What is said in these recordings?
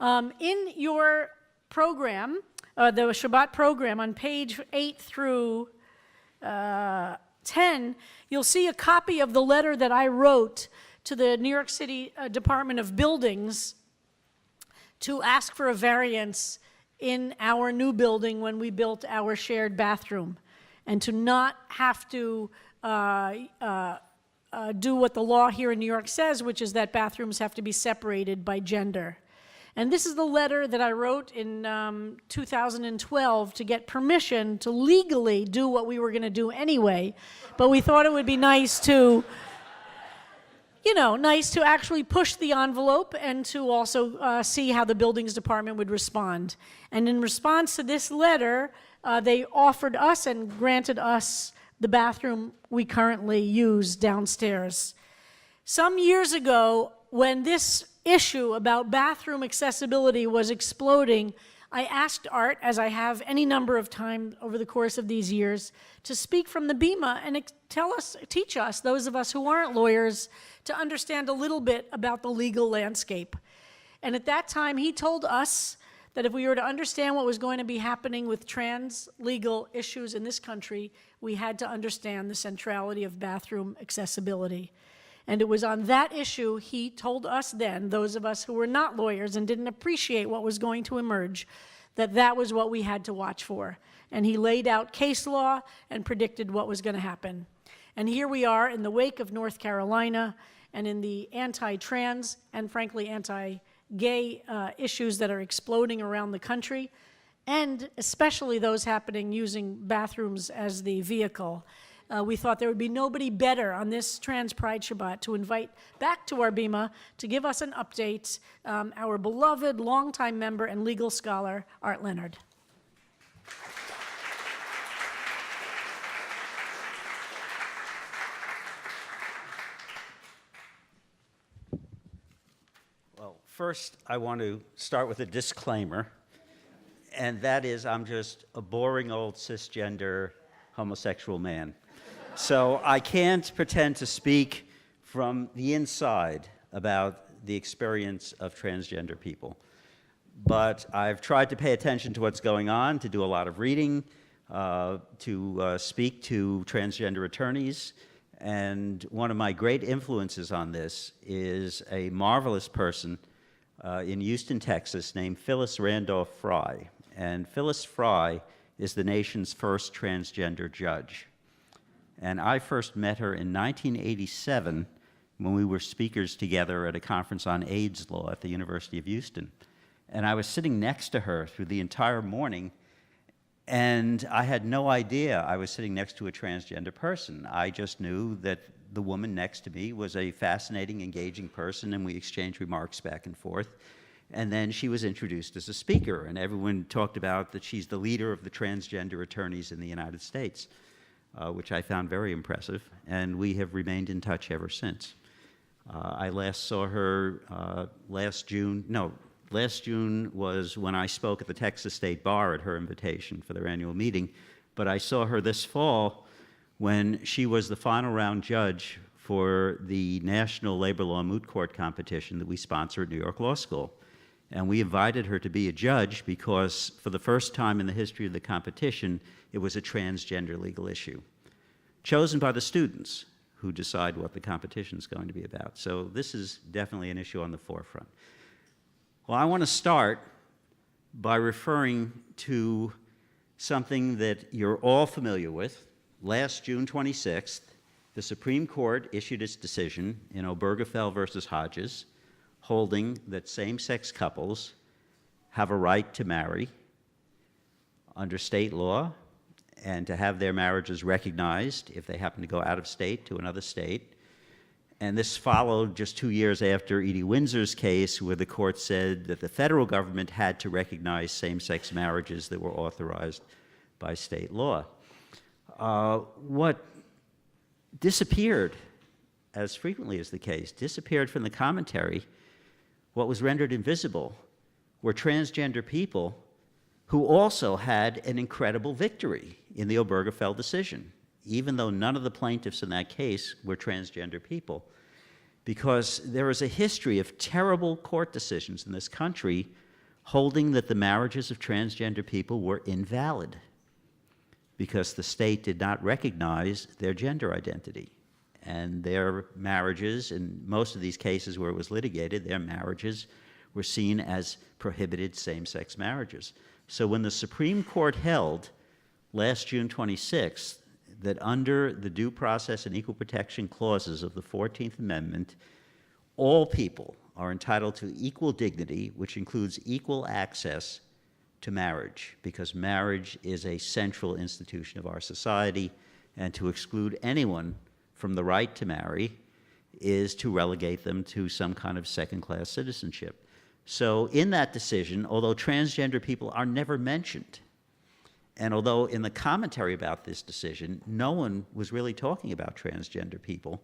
In your program, the Shabbat program, on page 8 through 10, you'll see a copy of the letter that I wrote to the New York City Department of Buildings to ask for a variance in our new building when we built our shared bathroom, and to not have to do what the law here in New York says, which is that bathrooms have to be separated by gender. And this is the letter that I wrote in 2012 to get permission to legally do what we were going to do anyway, but we thought it would be nice to, nice to actually push the envelope and to also see how the buildings department would respond. And in response to this letter, they offered us and granted us the bathroom we currently use downstairs. Some years ago, when this issue about bathroom accessibility was exploding, I asked Art, as I have any number of times over the course of these years, to speak from the Bima and teach us, those of us who aren't lawyers, to understand a little bit about the legal landscape. And at that time, he told us that if we were to understand what was going to be happening with trans legal issues in this country, we had to understand the centrality of bathroom accessibility. And it was on that issue he told us then, those of us who were not lawyers and didn't appreciate what was going to emerge, that that was what we had to watch for. And he laid out case law and predicted what was going to happen. And here we are in the wake of North Carolina and in the anti-trans and frankly anti-gay issues that are exploding around the country, and especially those happening using bathrooms as the vehicle. We thought there would be nobody better on this Trans Pride Shabbat to invite back to our Bima to give us an update, our beloved longtime member and legal scholar, Art Leonard. Well, first I want to start with a disclaimer, and that is I'm just a boring old cisgender homosexual man. So I can't pretend to speak from the inside about the experience of transgender people. But I've tried to pay attention to what's going on, to do a lot of reading, to speak to transgender attorneys. And one of my great influences on this is a marvelous person in Houston, Texas, named Phyllis Randolph Fry. And Phyllis Fry is the nation's first transgender judge. And I first met her in 1987 when we were speakers together at a conference on AIDS law at the University of Houston. And I was sitting next to her through the entire morning, and I had no idea I was sitting next to a transgender person. I just knew that the woman next to me was a fascinating, engaging person, and we exchanged remarks back and forth. And then she was introduced as a speaker, and everyone talked about that she's the leader of the transgender attorneys in the United States. Which I found very impressive, and we have remained in touch ever since. I last saw her last June was when I spoke at the Texas State Bar at her invitation for their annual meeting, but I saw her this fall when she was the final round judge for the National Labor Law Moot Court competition that we sponsor at New York Law School. And we invited her to be a judge because for the first time in the history of the competition, it was a transgender legal issue, chosen by the students who decide what the competition is going to be about. So this is definitely an issue on the forefront. Well, I want to start by referring to something that you're all familiar with. Last June 26th, the Supreme Court issued its decision in Obergefell versus Hodges, holding that same-sex couples have a right to marry under state law and to have their marriages recognized if they happen to go out of state to another state. And this followed just 2 years after Edie Windsor's case, where the court said that the federal government had to recognize same-sex marriages that were authorized by state law. What disappeared, as frequently as the case, disappeared from the commentary, what was rendered invisible were transgender people who also had an incredible victory in the Obergefell decision, even though none of the plaintiffs in that case were transgender people, because there is a history of terrible court decisions in this country holding that the marriages of transgender people were invalid because the state did not recognize their gender identity. And their marriages, in most of these cases where it was litigated, their marriages were seen as prohibited same-sex marriages. So when the Supreme Court held last June 26th that under the Due Process and Equal Protection clauses of the 14th Amendment, all people are entitled to equal dignity, which includes equal access to marriage, because marriage is a central institution of our society, and to exclude anyone from the right to marry is to relegate them to some kind of second-class citizenship. So in that decision, although transgender people are never mentioned, and although in the commentary about this decision, no one was really talking about transgender people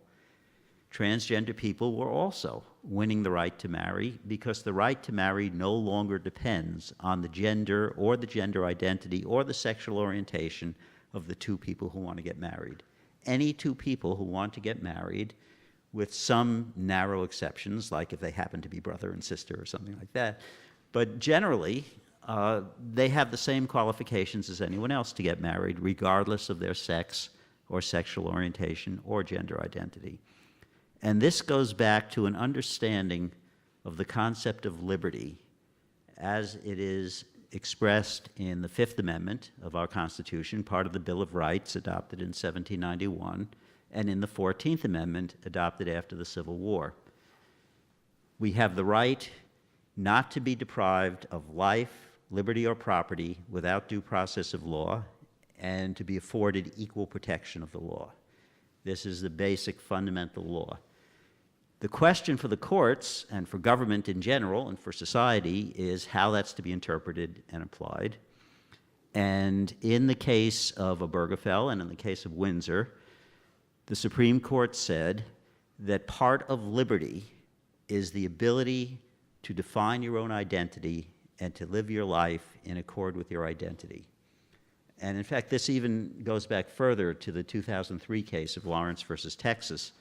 were also winning the right to marry, because the right to marry no longer depends on the gender or the gender identity or the sexual orientation of the two people who want to get married. Any two people who want to get married, with some narrow exceptions, like if they happen to be brother and sister or something like that, but generally, they have the same qualifications as anyone else to get married, regardless of their sex or sexual orientation or gender identity. And this goes back to an understanding of the concept of liberty as it is expressed in the Fifth Amendment of our Constitution, part of the Bill of Rights adopted in 1791, and in the 14th Amendment adopted after the Civil War. We have the right not to be deprived of life, liberty, or property without due process of law, and to be afforded equal protection of the law. This is the basic fundamental law. The question for the courts and for government in general and for society is how that's to be interpreted and applied. And in the case of Obergefell and in the case of Windsor, the Supreme Court said that part of liberty is the ability to define your own identity and to live your life in accord with your identity. And in fact, this even goes back further to the 2003 case of Lawrence versus Texas,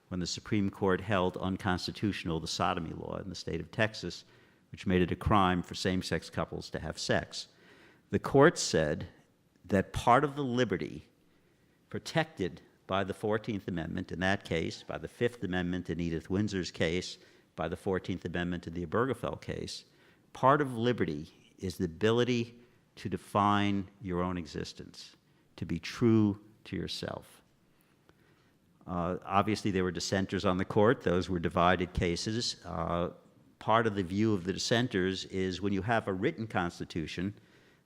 when the Supreme Court held unconstitutional the sodomy law in the state of Texas, which made it a crime for same-sex couples to have sex. The court said that part of the liberty protected by the 14th Amendment in that case, by the Fifth Amendment in Edith Windsor's case, by the 14th Amendment in the Obergefell case, part of liberty is the ability to define your own existence, to be true to yourself. Obviously, there were dissenters on the court. Those were divided cases. Part of the view of the dissenters is when you have a written constitution,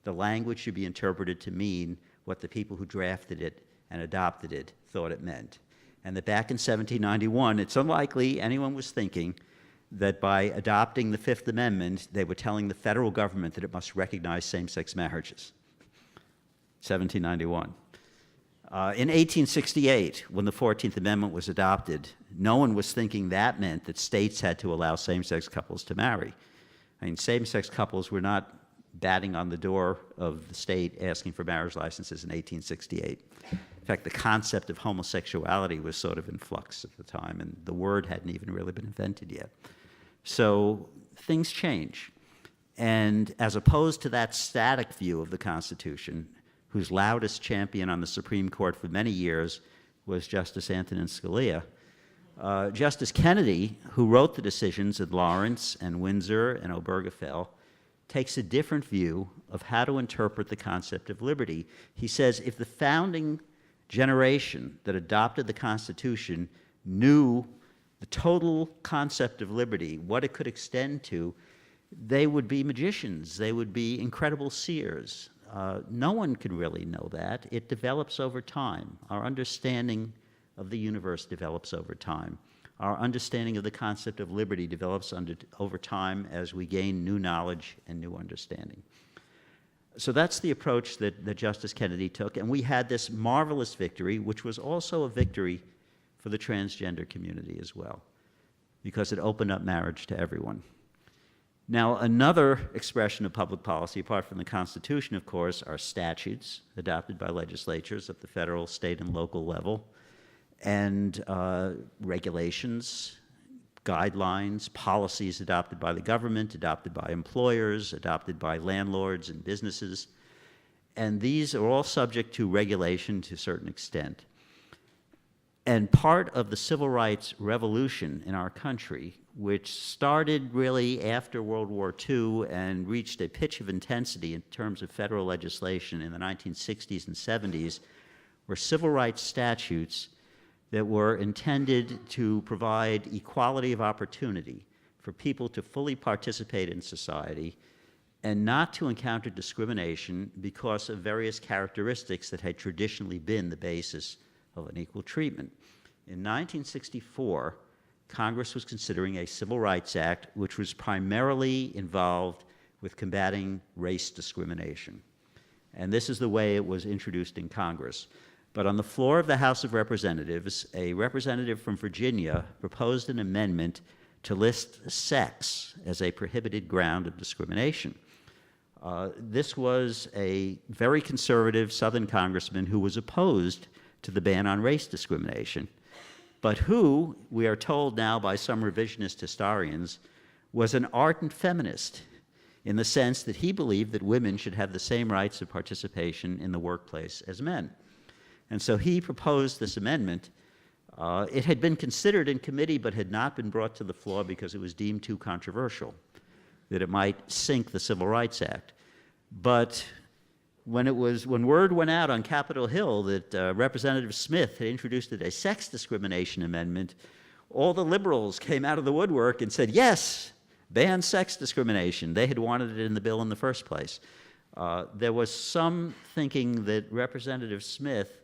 the language should be interpreted to mean what the people who drafted it and adopted it thought it meant. And that back in 1791, it's unlikely anyone was thinking that by adopting the Fifth Amendment, they were telling the federal government that it must recognize same-sex marriages. 1791. In 1868, when the 14th Amendment was adopted, no one was thinking that meant that states had to allow same-sex couples to marry. I mean, same-sex couples were not batting on the door of the state asking for marriage licenses in 1868. In fact, the concept of homosexuality was sort of in flux at the time, and the word hadn't even really been invented yet. So things change. And as opposed to that static view of the Constitution, whose loudest champion on the Supreme Court for many years was Justice Antonin Scalia, Justice Kennedy, who wrote the decisions at Lawrence and Windsor and Obergefell, takes a different view of how to interpret the concept of liberty. He says if the founding generation that adopted the Constitution knew the total concept of liberty, what it could extend to, they would be magicians. They would be incredible seers. No one can really know that. It develops over time. Our understanding of the universe develops over time. Our understanding of the concept of liberty develops over time as we gain new knowledge and new understanding. So that's the approach that Justice Kennedy took, and we had this marvelous victory, which was also a victory for the transgender community as well, because it opened up marriage to everyone. Now, another expression of public policy, apart from the Constitution, of course, are statutes adopted by legislatures at the federal, state, and local level, and regulations, guidelines, policies adopted by the government, adopted by employers, adopted by landlords and businesses. And these are all subject to regulation to a certain extent. And part of the civil rights revolution in our country, which started really after World War II and reached a pitch of intensity in terms of federal legislation in the 1960s and 70s, were civil rights statutes that were intended to provide equality of opportunity for people to fully participate in society and not to encounter discrimination because of various characteristics that had traditionally been the basis of unequal treatment. In 1964, Congress was considering a Civil Rights Act which was primarily involved with combating race discrimination. And this is the way it was introduced in Congress. But on the floor of the House of Representatives, a representative from Virginia proposed an amendment to list sex as a prohibited ground of discrimination. This was a very conservative Southern congressman who was opposed to the ban on race discrimination, but who, we are told now by some revisionist historians, was an ardent feminist in the sense that he believed that women should have the same rights of participation in the workplace as men. And so he proposed this amendment. It had been considered in committee but had not been brought to the floor because it was deemed too controversial, that it might sink the Civil Rights Act. But when word went out on Capitol Hill that Representative Smith had introduced a Sex Discrimination Amendment, all the liberals came out of the woodwork and said, yes, ban sex discrimination. They had wanted it in the bill in the first place. There was some thinking that Representative Smith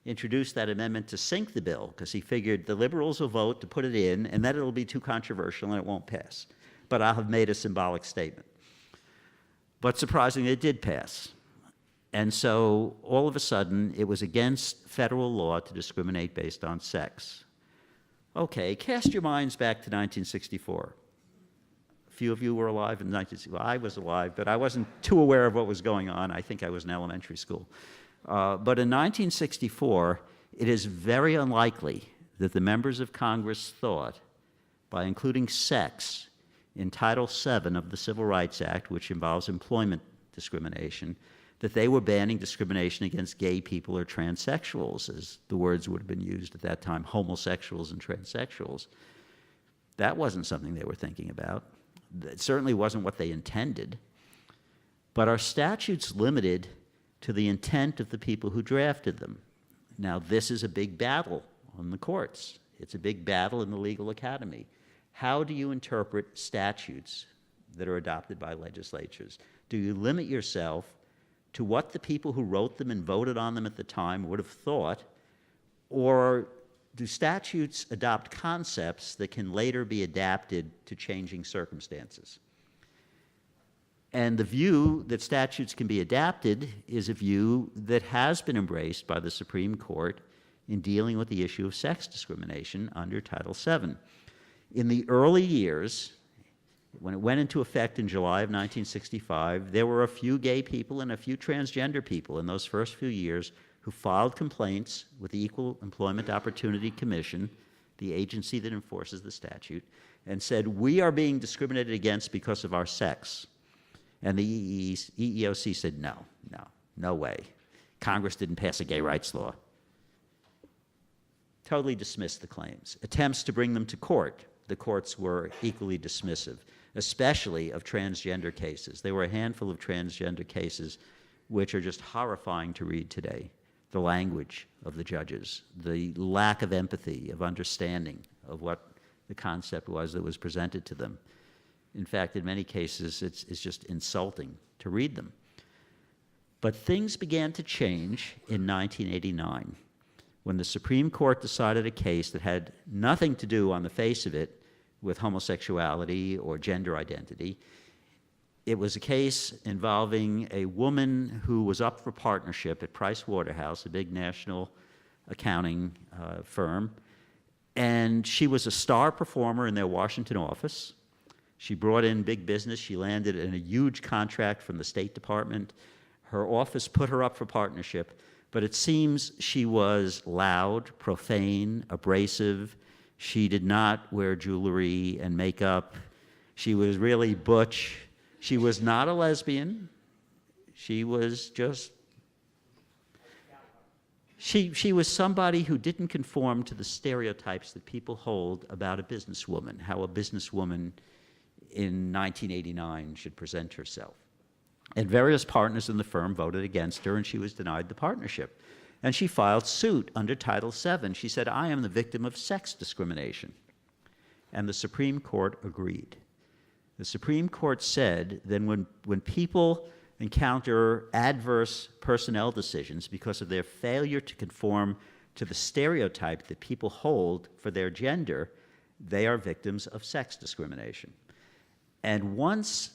introduced that amendment to sink the bill because he figured the liberals will vote to put it in and then it'll be too controversial and it won't pass. But I'll have made a symbolic statement. But surprisingly, it did pass. And so all of a sudden, it was against federal law to discriminate based on sex. Okay, cast your minds back to 1964. A few of you were alive in 1964. Well, I was alive, but I wasn't too aware of what was going on. I think I was in elementary school. But in 1964, it is very unlikely that the members of Congress thought, by including sex in Title VII of the Civil Rights Act, which involves employment discrimination, that they were banning discrimination against gay people or transsexuals, as the words would have been used at that time, homosexuals and transsexuals. That wasn't something they were thinking about. It certainly wasn't what they intended. But our statutes limited to the intent of the people who drafted them. Now, this is a big battle on the courts. It's a big battle in the legal academy. How do you interpret statutes that are adopted by legislatures? Do you limit yourself to what the people who wrote them and voted on them at the time would have thought, or do statutes adopt concepts that can later be adapted to changing circumstances? And the view that statutes can be adapted is a view that has been embraced by the Supreme Court in dealing with the issue of sex discrimination under Title VII. In the early years, when it went into effect in July of 1965, there were a few gay people and a few transgender people in those first few years who filed complaints with the Equal Employment Opportunity Commission, the agency that enforces the statute, and said, we are being discriminated against because of our sex. And the EEOC said, no way. Congress didn't pass a gay rights law. Totally dismissed the claims. Attempts to bring them to court, the courts were equally dismissive, especially of transgender cases. There were a handful of transgender cases which are just horrifying to read today. The language of the judges, the lack of empathy, of understanding of what the concept was that was presented to them. In fact, in many cases, it's just insulting to read them. But things began to change in 1989 when the Supreme Court decided a case that had nothing to do on the face of it with homosexuality or gender identity. It was a case involving a woman who was up for partnership at Price Waterhouse, a big national accounting firm, and she was a star performer in their Washington office. She brought in big business. She landed in a huge contract from the State Department. Her office put her up for partnership, but it seems she was loud, profane, abrasive. She did not wear jewelry and makeup. She was really butch. She was not a lesbian. She was just, she was somebody who didn't conform to the stereotypes that people hold about a businesswoman, how a businesswoman in 1989 should present herself. And various partners in the firm voted against her, and she was denied the partnership. And she filed suit under Title VII. She said, I am the victim of sex discrimination. And the Supreme Court agreed. The Supreme Court said that when people encounter adverse personnel decisions because of their failure to conform to the stereotype that people hold for their gender, they are victims of sex discrimination. And once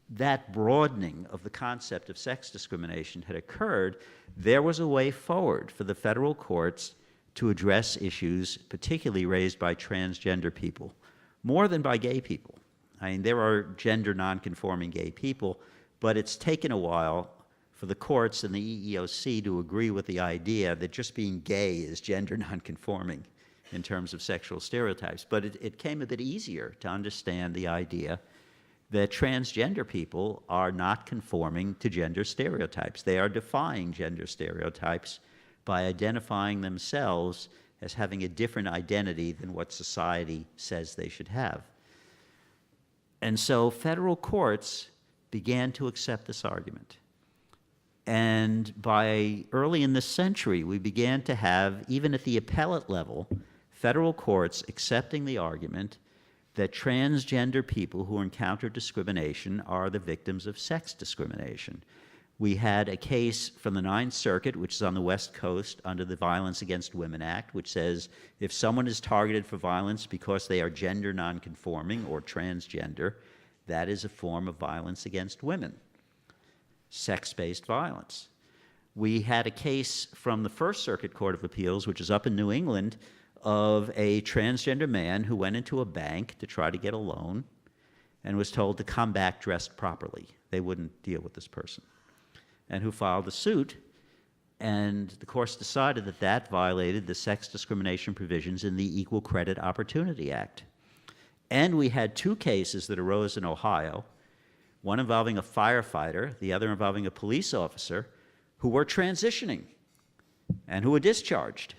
that broadening of the concept of sex discrimination had occurred, there was a way forward for the federal courts to address issues particularly raised by transgender people, more than by gay people. I mean, there are gender nonconforming gay people, but it's taken a while for the courts and the EEOC to agree with the idea that just being gay is gender nonconforming in terms of sexual stereotypes. But it came a bit easier to understand the idea that transgender people are not conforming to gender stereotypes. They are defying gender stereotypes by identifying themselves as having a different identity than what society says they should have. And so federal courts began to accept this argument. And by early in this century, we began to have, even at the appellate level, federal courts accepting the argument that transgender people who encounter discrimination are the victims of sex discrimination. We had a case from the Ninth Circuit, which is on the West Coast, under the Violence Against Women Act, which says if someone is targeted for violence because they are gender nonconforming or transgender, that is a form of violence against women, sex-based violence. We had a case from the First Circuit Court of Appeals, which is up in New England, of a transgender man who went into a bank to try to get a loan and was told to come back dressed properly. They wouldn't deal with this person. And who filed a suit, and the courts decided that that violated the sex discrimination provisions in the Equal Credit Opportunity Act. And we had two cases that arose in Ohio, one involving a firefighter, the other involving a police officer, who were transitioning and who were discharged,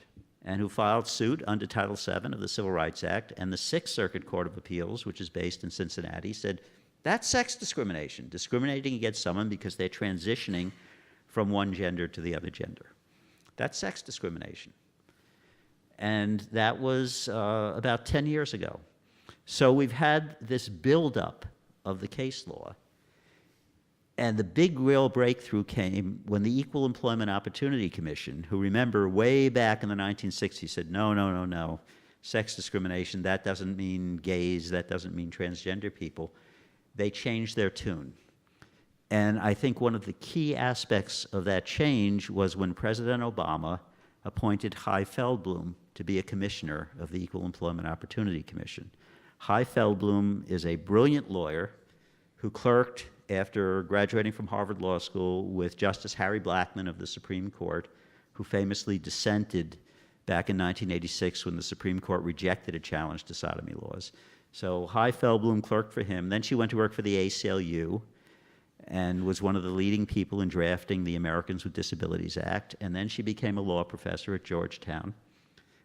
and who filed suit under Title VII of the Civil Rights Act. And the Sixth Circuit Court of Appeals, which is based in Cincinnati, said that's sex discrimination, discriminating against someone because they're transitioning from one gender to the other gender. That's sex discrimination. And that was about 10 years ago. So we've had this buildup of the case law. And the big real breakthrough came when the Equal Employment Opportunity Commission, who, remember, way back in the 1960s said, no, sex discrimination, that doesn't mean gays, that doesn't mean transgender people. They changed their tune. And I think one of the key aspects of that change was when President Obama appointed Hy Feldblum to be a commissioner of the Equal Employment Opportunity Commission. Hy Feldblum is a brilliant lawyer who clerked after graduating from Harvard Law School with Justice Harry Blackmun of the Supreme Court, who famously dissented back in 1986 when the Supreme Court rejected a challenge to sodomy laws. So Hy Feldblum clerked for him. Then she went to work for the ACLU and was one of the leading people in drafting the Americans with Disabilities Act. And then she became a law professor at Georgetown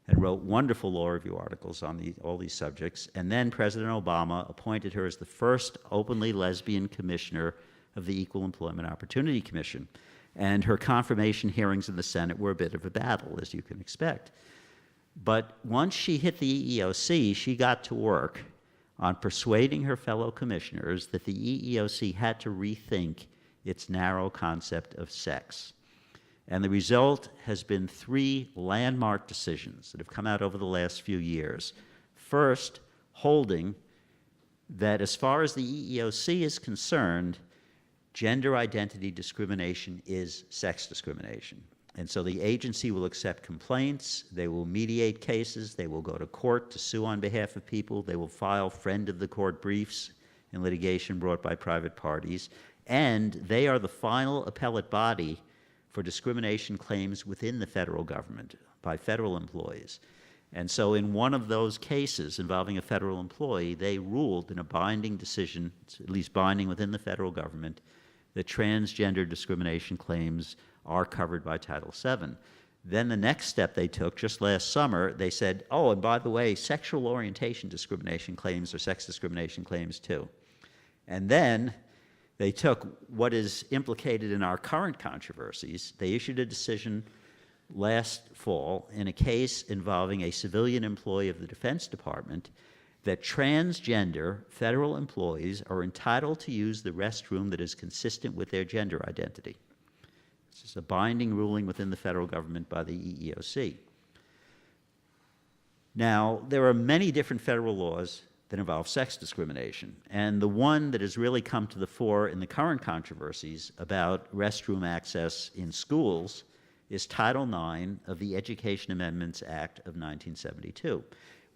and wrote wonderful law review articles on all these subjects. And then President Obama appointed her as the first openly lesbian commissioner of the Equal Employment Opportunity Commission. And her confirmation hearings in the Senate were a bit of a battle, as you can expect. But once she hit the EEOC, she got to work on persuading her fellow commissioners that the EEOC had to rethink its narrow concept of sex. And the result has been 3 landmark decisions that have come out over the last few years. First, holding that as far as the EEOC is concerned, gender identity discrimination is sex discrimination. And so the agency will accept complaints, they will mediate cases, they will go to court to sue on behalf of people, they will file friend of the court briefs in litigation brought by private parties, and they are the final appellate body for discrimination claims within the federal government by federal employees. And so in one of those cases involving a federal employee, they ruled in a binding decision, at least binding within the federal government, that transgender discrimination claims are covered by Title VII. Then the next step they took, just last summer, they said, oh, and by the way, sexual orientation discrimination claims are sex discrimination claims too. And then they took what is implicated in our current controversies. They issued a decision last fall in a case involving a civilian employee of the Defense Department that transgender federal employees are entitled to use the restroom that is consistent with their gender identity. This is a binding ruling within the federal government by the EEOC. Now, there are many different federal laws that involve sex discrimination, and the one that has really come to the fore in the current controversies about restroom access in schools is Title IX of the Education Amendments Act of 1972.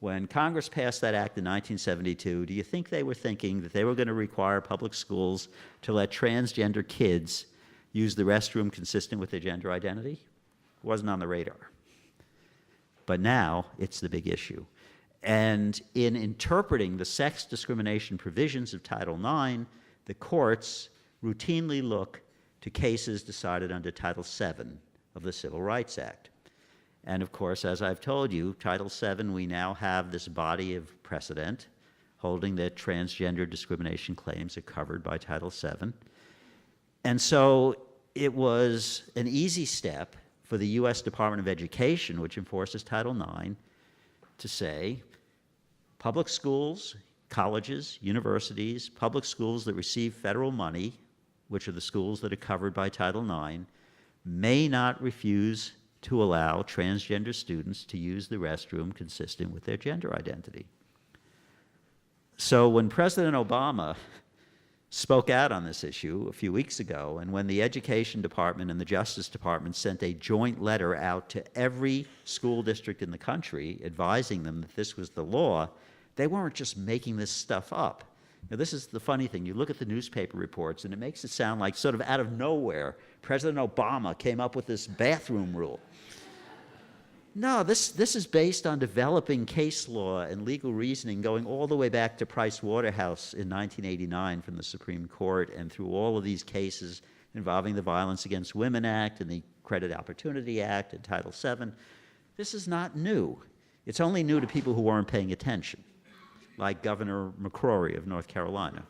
When Congress passed that act in 1972, do you think they were thinking that they were going to require public schools to let transgender kids use the restroom consistent with their gender identity? It wasn't on the radar. But now it's the big issue. And in interpreting the sex discrimination provisions of Title IX, the courts routinely look to cases decided under Title VII of the Civil Rights Act. And of course, as I've told you, Title VII, we now have this body of precedent holding that transgender discrimination claims are covered by Title VII. And so it was an easy step for the U.S. Department of Education, which enforces Title IX, to say public schools, colleges, universities, public schools that receive federal money, which are the schools that are covered by Title IX, may not refuse to allow transgender students to use the restroom consistent with their gender identity. So when President Obama spoke out on this issue a few weeks ago, and when the Education Department and the Justice Department sent a joint letter out to every school district in the country advising them that this was the law, they weren't just making this stuff up. Now, this is the funny thing. You look at the newspaper reports, and it makes it sound like sort of out of nowhere, President Obama came up with this bathroom rule. No, this is based on developing case law and legal reasoning going all the way back to Price Waterhouse in 1989 from the Supreme Court and through all of these cases involving the Violence Against Women Act and the Credit Opportunity Act and Title VII. This is not new. It's only new to people who weren't paying attention, like Governor McCrory of North Carolina,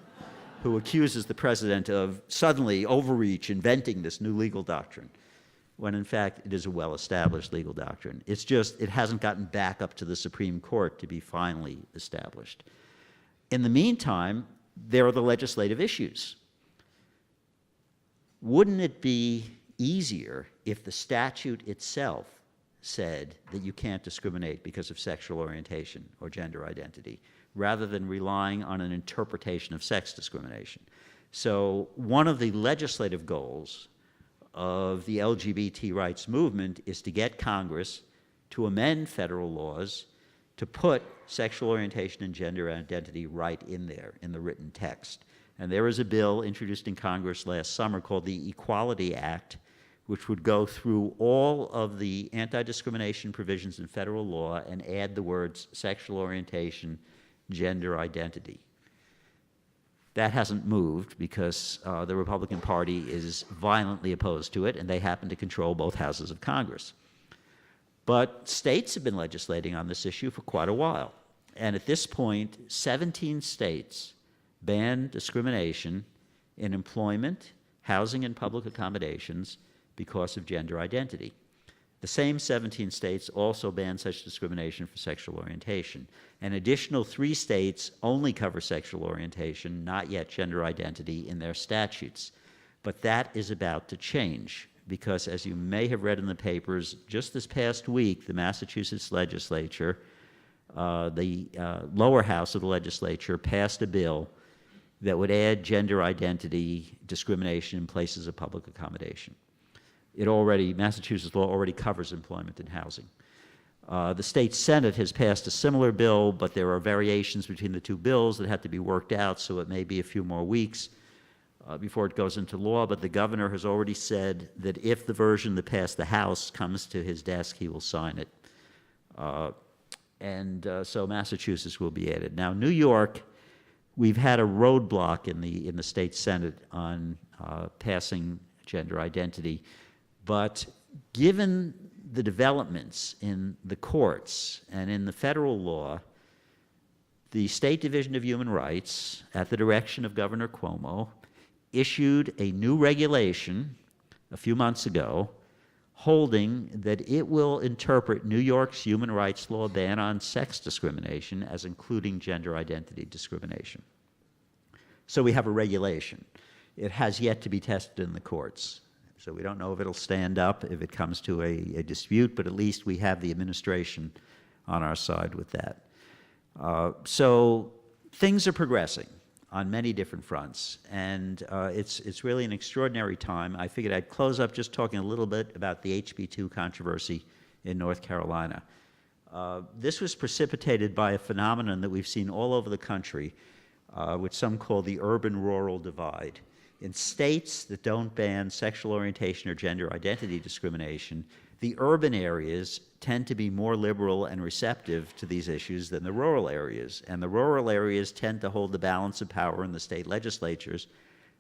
who accuses the president of suddenly overreach, inventing this new legal doctrine, when in fact it is a well-established legal doctrine. It's just, it hasn't gotten back up to the Supreme Court to be finally established. In the meantime, there are the legislative issues. Wouldn't it be easier if the statute itself said that you can't discriminate because of sexual orientation or gender identity, rather than relying on an interpretation of sex discrimination? So one of the legislative goals of the LGBT rights movement is to get Congress to amend federal laws to put sexual orientation and gender identity right in there in the written text. And there is a bill introduced in Congress last summer called the Equality Act, which would go through all of the anti-discrimination provisions in federal law and add the words sexual orientation, gender identity. That hasn't moved because the Republican Party is violently opposed to it, and they happen to control both houses of Congress. But states have been legislating on this issue for quite a while. And at this point, 17 states ban discrimination in employment, housing, and public accommodations because of gender identity. The same 17 states also ban such discrimination for sexual orientation. An additional 3 states only cover sexual orientation, not yet gender identity, in their statutes. But that is about to change because, as you may have read in the papers, just this past week, the Massachusetts legislature, the lower house of the legislature, passed a bill that would add gender identity discrimination in places of public accommodation. Massachusetts law already covers employment and housing. The state Senate has passed a similar bill, but there are variations between the 2 bills that have to be worked out, so it may be a few more weeks before it goes into law. But the governor has already said that if the version that passed the House comes to his desk, he will sign it. And so Massachusetts will be added. Now, New York, we've had a roadblock in the state Senate on passing gender identity, but given the developments in the courts and in the federal law, the State Division of Human Rights, at the direction of Governor Cuomo, issued a new regulation a few months ago holding that it will interpret New York's human rights law ban on sex discrimination as including gender identity discrimination. So we have a regulation. It has yet to be tested in the courts. So we don't know if it'll stand up if it comes to a dispute, but at least we have the administration on our side with that. So things are progressing on many different fronts, and it's really an extraordinary time. I figured I'd close up just talking a little bit about the HB2 controversy in North Carolina. This was precipitated by a phenomenon that we've seen all over the country, which some call the urban-rural divide. In states that don't ban sexual orientation or gender identity discrimination, the urban areas tend to be more liberal and receptive to these issues than the rural areas. And the rural areas tend to hold the balance of power in the state legislatures,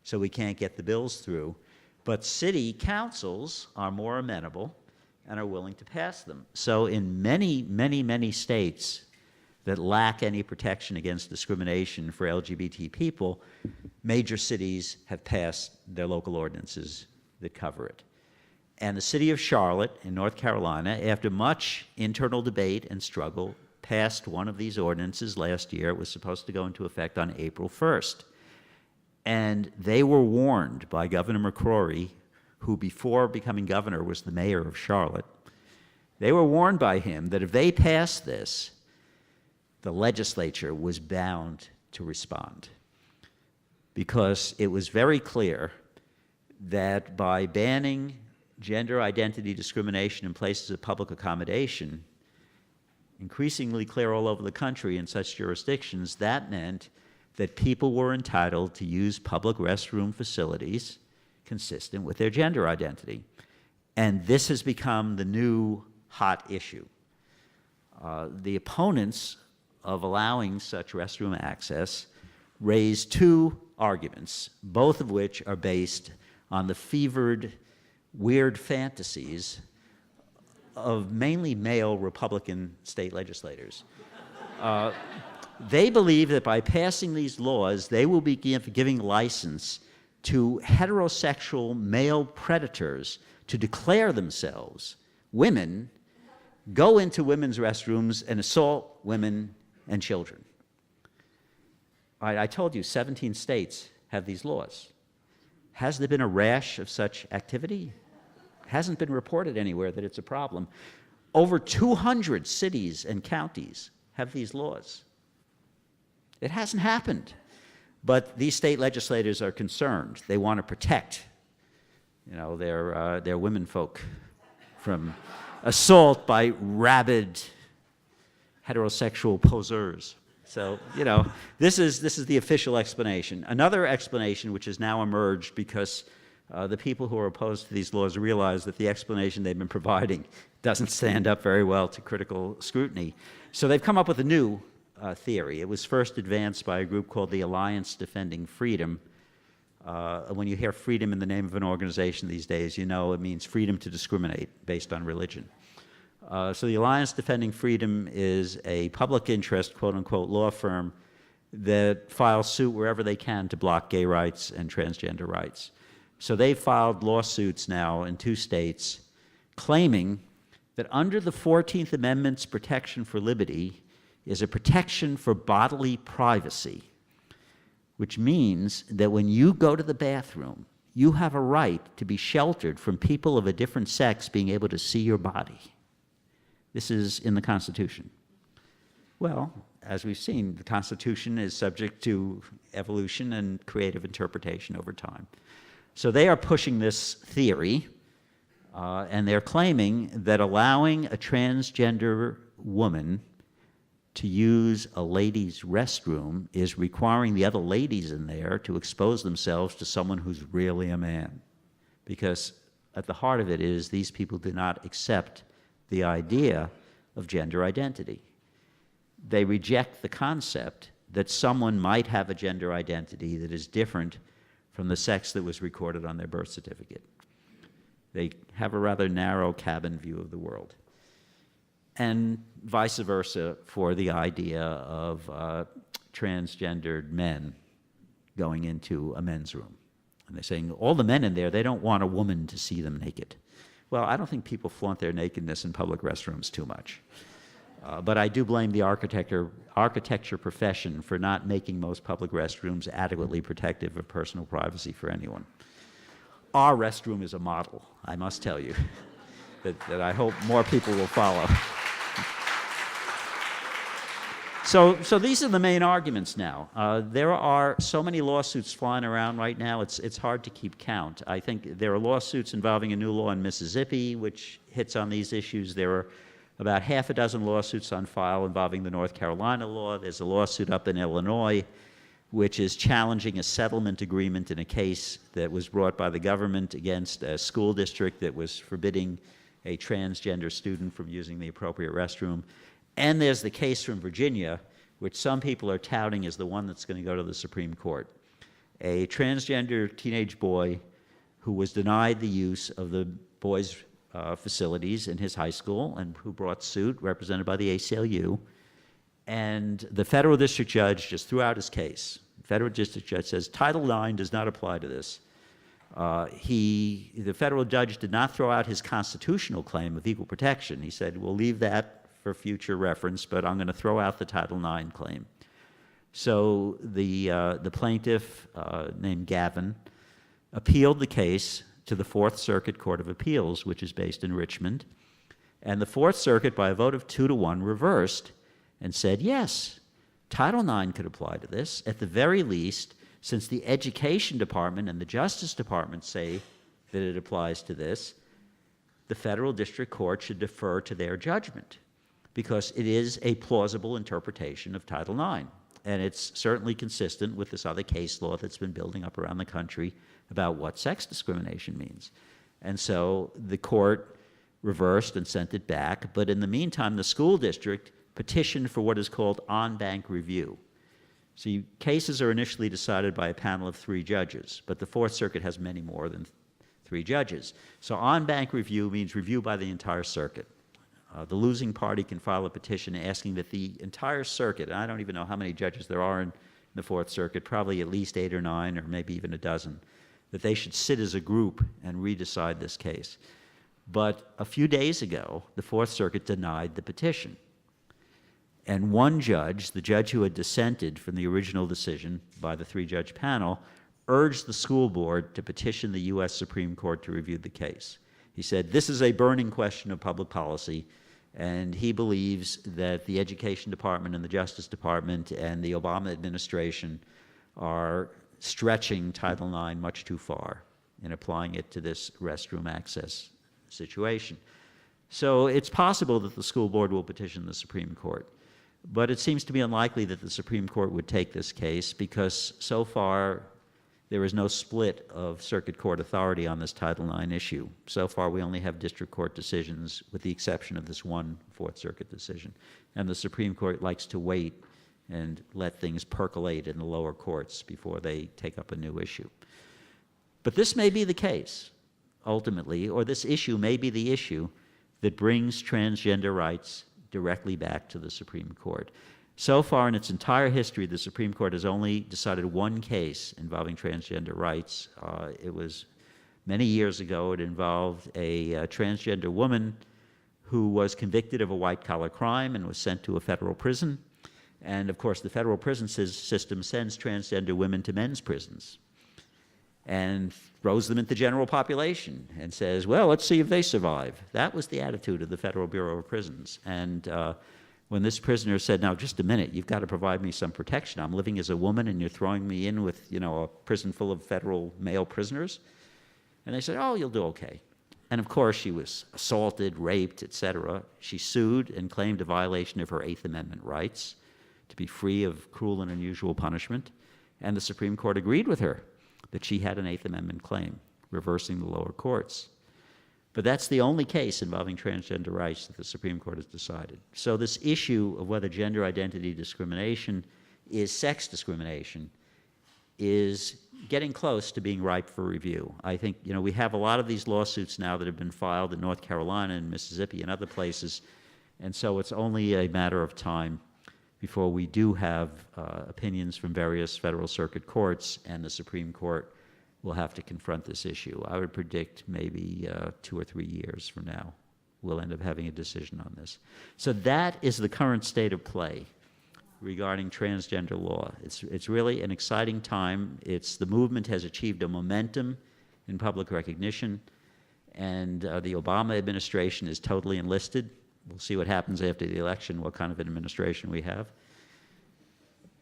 so we can't get the bills through. But city councils are more amenable and are willing to pass them. So in many, many, many states that lack any protection against discrimination for LGBT people, major cities have passed their local ordinances that cover it. And the city of Charlotte in North Carolina, after much internal debate and struggle, passed one of these ordinances last year. It was supposed to go into effect on April 1st. And they were warned by Governor McCrory, who before becoming governor was the mayor of Charlotte. They were warned by him that if they passed this, the legislature was bound to respond, because it was very clear that by banning gender identity discrimination in places of public accommodation, increasingly clear all over the country in such jurisdictions, that meant that people were entitled to use public restroom facilities consistent with their gender identity. And this has become the new hot issue. The opponents of allowing such restroom access raised two arguments, both of which are based on the fevered, weird fantasies of mainly male Republican state legislators. They believe that by passing these laws, they will be giving license to heterosexual male predators to declare themselves women, go into women's restrooms and assault women and children. I told you 17 states have these laws. Has there been a rash of such activity? Hasn't been reported anywhere that it's a problem. Over 200 cities and counties have these laws. It hasn't happened. But these state legislators are concerned. They want to protect, their womenfolk from assault by rabid heterosexual poseurs. So, this is the official explanation. Another explanation, which has now emerged because the people who are opposed to these laws realize that the explanation they've been providing doesn't stand up very well to critical scrutiny. So they've come up with a new theory. It was first advanced by a group called the Alliance Defending Freedom. When you hear freedom in the name of an organization these days, it means freedom to discriminate based on religion. So the Alliance Defending Freedom is a public interest, quote-unquote, law firm that files suit wherever they can to block gay rights and transgender rights. So they've filed lawsuits now in 2 states claiming that under the 14th Amendment's protection for liberty is a protection for bodily privacy, which means that when you go to the bathroom, you have a right to be sheltered from people of a different sex being able to see your body. This is in the Constitution. Well, as we've seen, the Constitution is subject to evolution and creative interpretation over time. So they are pushing this theory, and they're claiming that allowing a transgender woman to use a ladies' restroom is requiring the other ladies in there to expose themselves to someone who's really a man. Because at the heart of it is these people do not accept the idea of gender identity. they reject the concept that someone might have a gender identity that is different from the sex that was recorded on their birth certificate. They have a rather narrow cabin view of the world. And vice versa for the idea of transgendered men going into a men's room. And they're saying, all the men in there, they don't want a woman to see them naked. Well, I don't think people flaunt their nakedness in public restrooms too much. But I do blame the architecture profession for not making most public restrooms adequately protective of personal privacy for anyone. Our restroom is a model, I must tell you, that I hope more people will follow. So these are the main arguments now. There are so many lawsuits flying around right now, it's hard to keep count. I think there are lawsuits involving a new law in Mississippi, which hits on these issues. There are about half a dozen lawsuits on file involving the North Carolina law. There's a lawsuit up in Illinois, which is challenging a settlement agreement in a case that was brought by the government against a school district that was forbidding a transgender student from using the appropriate restroom. And there's the case from Virginia, which some people are touting as the one that's going to go to the Supreme Court. A transgender teenage boy who was denied the use of the boys' facilities in his high school and who brought suit, represented by the ACLU. And the federal district judge just threw out his case. The federal district judge says Title IX does not apply to this. The federal judge did not throw out his constitutional claim of equal protection. He said, we'll leave that for future reference, but I'm going to throw out the Title IX claim. So the plaintiff, named Gavin, appealed the case to the Fourth Circuit Court of Appeals, which is based in Richmond. And the Fourth Circuit, by a vote of 2-1, reversed and said, yes, Title IX could apply to this. At the very least, since the Education Department and the Justice Department say that it applies to this, the federal district court should defer to their judgment, because it is a plausible interpretation of Title IX. And it's certainly consistent with this other case law that's been building up around the country about what sex discrimination means. And so the court reversed and sent it back, but in the meantime, the school district petitioned for what is called en-banc review. See, cases are initially decided by a panel of 3 judges, but the Fourth Circuit has many more than 3 judges. So en-banc review means review by the entire circuit. The losing party can file a petition asking that the entire circuit, and I don't even know how many judges there are in the Fourth Circuit, probably at least 8 or 9 or maybe even a dozen, that they should sit as a group and redecide this case. But a few days ago, the Fourth Circuit denied the petition. And one judge, the judge who had dissented from the original decision by the 3-judge panel, urged the school board to petition the U.S. Supreme Court to review the case. He said, this is a burning question of public policy, and he believes that the Education Department and the Justice Department and the Obama administration are stretching Title IX much too far in applying it to this restroom access situation. So it's possible that the school board will petition the Supreme Court. But it seems to be unlikely that the Supreme Court would take this case because so far there is no split of circuit court authority on this Title IX issue. So far we only have district court decisions with the exception of this one Fourth Circuit decision. And the Supreme Court likes to wait and let things percolate in the lower courts before they take up a new issue. But this may be the case, ultimately, or this issue may be the issue that brings transgender rights directly back to the Supreme Court. So far in its entire history, the Supreme Court has only decided one case involving transgender rights. It was many years ago. It involved a transgender woman who was convicted of a white-collar crime and was sent to a federal prison. And of course, the federal prison system sends transgender women to men's prisons and throws them into general population and says, well, let's see if they survive. That was the attitude of the Federal Bureau of Prisons. And when this prisoner said, now, just a minute, you've got to provide me some protection. I'm living as a woman and you're throwing me in with, a prison full of federal male prisoners. And they said, oh, you'll do okay. And of course, she was assaulted, raped, etc. She sued and claimed a violation of her Eighth Amendment rights to be free of cruel and unusual punishment. And the Supreme Court agreed with her that she had an Eighth Amendment claim, reversing the lower courts. But that's the only case involving transgender rights that the Supreme Court has decided. So this issue of whether gender identity discrimination is sex discrimination is getting close to being ripe for review. I think, we have a lot of these lawsuits now that have been filed in North Carolina and Mississippi and other places, and so it's only a matter of time before we do have opinions from various federal circuit courts, and the Supreme Court will have to confront this issue. I would predict maybe 2 or 3 years from now, we'll end up having a decision on this. So that is the current state of play regarding transgender law. It's really an exciting time. The movement has achieved a momentum in public recognition, and the Obama administration is totally enlisted. We'll see what happens after the election, what kind of an administration we have.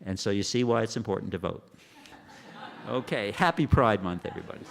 And so you see why it's important to vote. Okay, happy Pride Month, everybody.